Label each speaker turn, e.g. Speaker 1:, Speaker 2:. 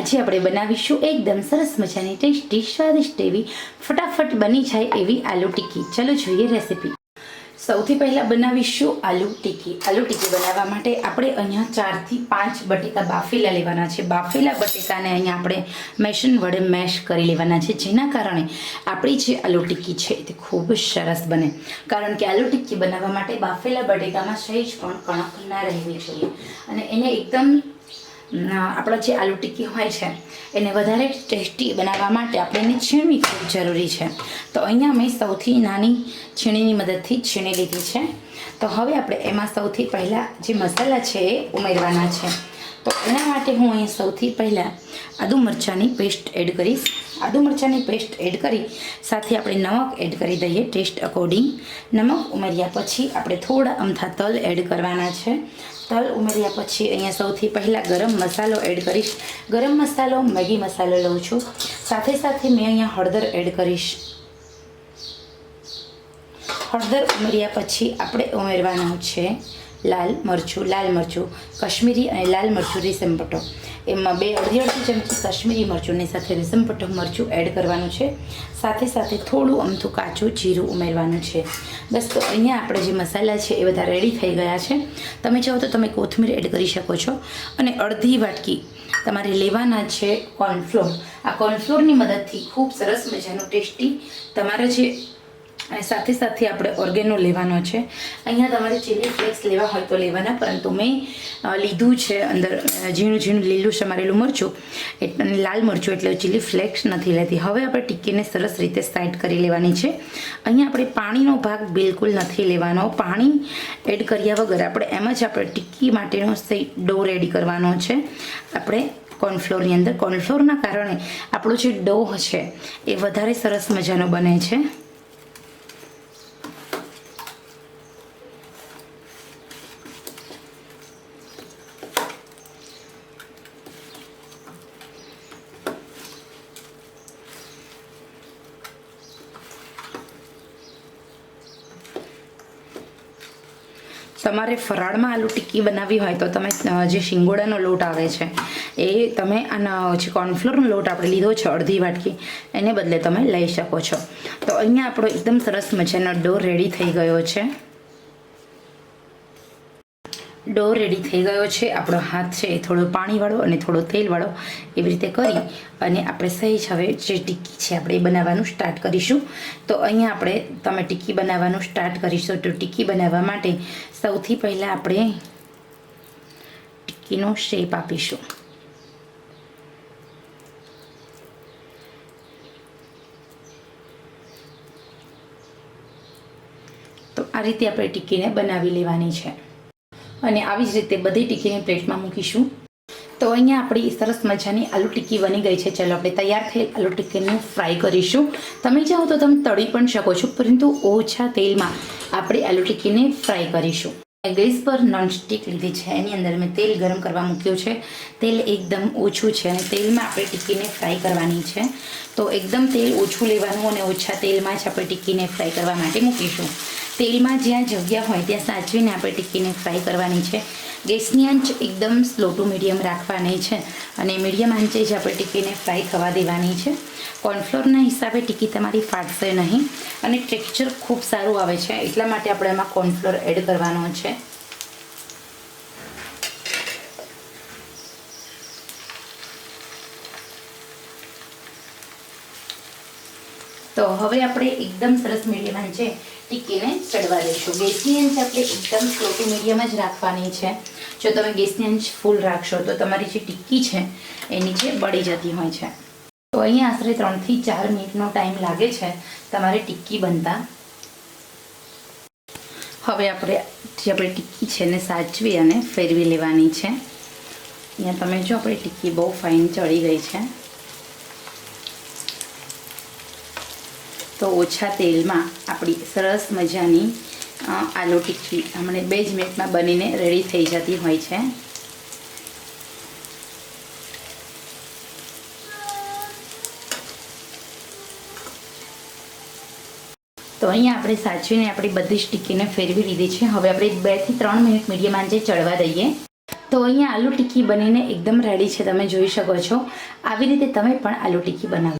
Speaker 1: આજે આપણે બનાવીશું એકદમ સરસ મજાની ટેસ્ટી સ્વાદિષ્ટ એવી ફટાફટ બની જાય એવી આલુ ટિક્કી। ચલો જોઈએ રેસીપી। સૌથી પહેલાં બનાવીશું આલુ ટિક્કી। આલુ ટિક્કી બનાવવા માટે આપણે અહીંયા 4 થી 5 બટેકા બાફેલા લેવાના છે। બાફેલા બટેકાને અહીંયા આપણે મેશન વડે મેશ કરી લેવાના છે, જેના કારણે આપણી જે આલુ ટિક્કી છે તે ખૂબ જ સરસ બને। કારણ કે આલુ ટિક્કી બનાવવા માટે બાફેલા બટેકામાં સહેજ પણ કણક ના રહેવી જોઈએ અને એને એકદમ આપણા જે આલુ ટિક્કી હોય છે એને વધારે ટેસ્ટી બનાવવા માટે આપણે એને છીણવી ખૂબ જરૂરી છે। તો અહીંયા મેં સૌથી નાની છીણીની મદદથી છીણી લીધી છે। તો હવે આપણે એમાં સૌથી પહેલાં જે મસાલા છે એ ઉમેરવાના છે। તો એના માટે હું અહીં સૌથી પહેલાં આદુ મરચાંની પેસ્ટ એડ કરીશ। આદુ મરચાંની પેસ્ટ એડ કરી સાથે આપણે નમક એડ કરી દઈએ ટેસ્ટ અકોર્ડિંગ। નમક ઉમેર્યા પછી આપણે થોડા અમથા તલ એડ કરવાના છે। તલ ઉમેર્યા પછી અહીંયા સૌથી પહેલાં ગરમ મસાલો એડ કરીશ। ગરમ મસાલો મેગી મસાલો લઉં છું। સાથે સાથે મેં અહીંયા હળદર એડ કરીશ। હળદર ઉમેર્યા પછી આપણે ઉમેરવાનું છે લાલ મરચું કાશ્મીરી અને લાલ મરચું રેશમ પટ્ટો। એમાં અડધી ચમચી કાશ્મીરી મરચુંની સાથે રેશમ પટ્ટો મરચું એડ કરવાનું છે। સાથે સાથે થોડું અમથું કાચું જીરું ઉમેરવાનું છે। બસ તો અહીંયા આપણે જે મસાલા છે એ બધા રેડી થઈ ગયા છે। તમે ચાહો તો તમે કોથમીર એડ કરી શકો છો અને અડધી વાટકી તમારે લેવાના છે કોર્નફ્લોર। આ કોર્નફ્લોરની મદદથી ખૂબ સરસ મજાનું ટેસ્ટી તમારે જે સાથે સાથે આપણે ઓર્ગેનો લેવાનો છે। અહીંયા તમારે ચીલી ફ્લેક્સ લેવા હોય તો લેવાના, પરંતુ મેં લીધું છે અંદર ઝીણું ઝીણું લીલું સમારેલું મરચું એટલે લાલ મરચું, એટલે ચીલી ફ્લેક્સ નથી લેતી। હવે આપણે ટિક્કીને સરસ રીતે સાઈડ કરી લેવાની છે। અહીંયા આપણે પાણીનો ભાગ બિલકુલ નથી લેવાનો। પાણી એડ કર્યા વગર આપણે એમ જ આપણે ટિક્કી માટેનો ડો રેડી કરવાનો છે આપણે કોર્નફ્લોરની અંદર। કોર્નફ્લોરના કારણે આપણો જે ડો છે એ વધારે સરસ મજાનો બને છે। તમારે ફરાળમાં આલુ ટિક્કી બનાવવી હોય તો તમે જે શિંગોડાનો લોટ આવે છે એ તમે આના જે કોર્નફ્લોરનો લોટ આપણે લીધો છે અડધી વાટકી, એને બદલે તમે લઈ શકો છો। તો અહીંયા આપણો એકદમ સરસ મજાનો ડો રેડી થઈ ગયો છે। ડો રેડી થઈ ગયો છે। આપણો હાથ છે એ થોડો પાણીવાળો અને થોડો તેલવાળો એવી રીતે કરી અને આપણે સહેજ હવે જે ટિક્કી છે આપણે એ બનાવવાનું સ્ટાર્ટ કરીશું। તો અહીંયા આપણે તમે ટિક્કી બનાવવાનું સ્ટાર્ટ કરીશું। તો ટિક્કી બનાવવા માટે સૌથી પહેલાં આપણે ટિક્કીનો શેપ આપીશું। તો આ રીતે આપણે ટિક્કીને બનાવી લેવાની છે અને આવી જ રીતે બધી ટિક્કીને પ્લેટમાં મૂકીશું। તો અહીંયા આપણી સરસ મજાની આલુ ટિક્કી બની ગઈ છે। ચાલો આપણે તૈયાર થયેલ આલુ ટિક્કીને ફ્રાય કરીશું। તમે ચાહો તો તમે તળી પણ શકો છો, પરંતુ ઓછા તેલમાં આપણે આલુ ટિક્કીને ફ્રાય કરીશું। ગેસ પર નોનસ્ટિક લીધી છે, એની અંદર મેં તેલ ગરમ કરવા મૂક્યું છે। તેલ એકદમ ઓછું છે અને તેલમાં આપણે ટિક્કીને ફ્રાય કરવાની છે। તો એકદમ તેલ ઓછું લેવાનું અને ઓછા તેલમાં જ આપણે ટિક્કીને ફ્રાય કરવા માટે મૂકીશું। તેલમાં જ્યાં જગ્યા હોય ત્યાં સાચવીને આપણે ટિક્કીને ફ્રાય કરવાની છે। ગેસની આંચ એકદમ સ્લો ટુ મીડિયમ રાખવાની છે અને મીડિયમ આંચે જ આપણે ટિક્કીને ફ્રાય થવા દેવાની છે। કોર્નફ્લોરના હિસાબે ટિક્કી તમારી ફાટશે નહીં અને ટેક્સચર ખૂબ સારું આવે છે, એટલા માટે આપણે એમાં કોર્નફ્લોર એડ કરવાનો છે। તો હવે આપણે એકદમ સરસ મીડિયમ આંચે ટિક્કીને ચડવા દઈશું। ગેસની આંચ આપણે એકદમ સ્લો ટુ મીડિયમ જ રાખવાની છે। જો તમે ગેસની આંચ ફૂલ રાખશો તો તમારી જે ટિક્કી છે એ નીચે બળી જતી હોય છે। તો અહીંયા આશરે 3 થી 4 મિનિટનો ટાઈમ લાગે છે તમારે ટિક્કી બનતા। હવે આપણે જે ટિક્કી છે એને સાચવી અને ફેરવી લેવાની છે। અહીંયા તમે જો આપણી ટિક્કી બહુ ફાઇન ચડી ગઈ છે। તો ઓછા તેલમાં આપણી સરસ મજાની આલુ ટિક્કી હમણાં 2 જ મિનિટમાં બનીને રેડી થઈ જતી હોય છે। તો અહીંયા આપણે સાચવીને આપણી બધી જ ટિક્કીને ફેરવી લીધી છે। હવે આપણે 2 થી 3 મિનિટ મીડિયમ આંચે ચડવા દઈએ। તો અહીંયા આલુ ટિક્કી બનીને એકદમ રેડી છે, તમે જોઈ શકો છો. આવી રીતે તમે પણ આલુ ટિક્કી બનાવો.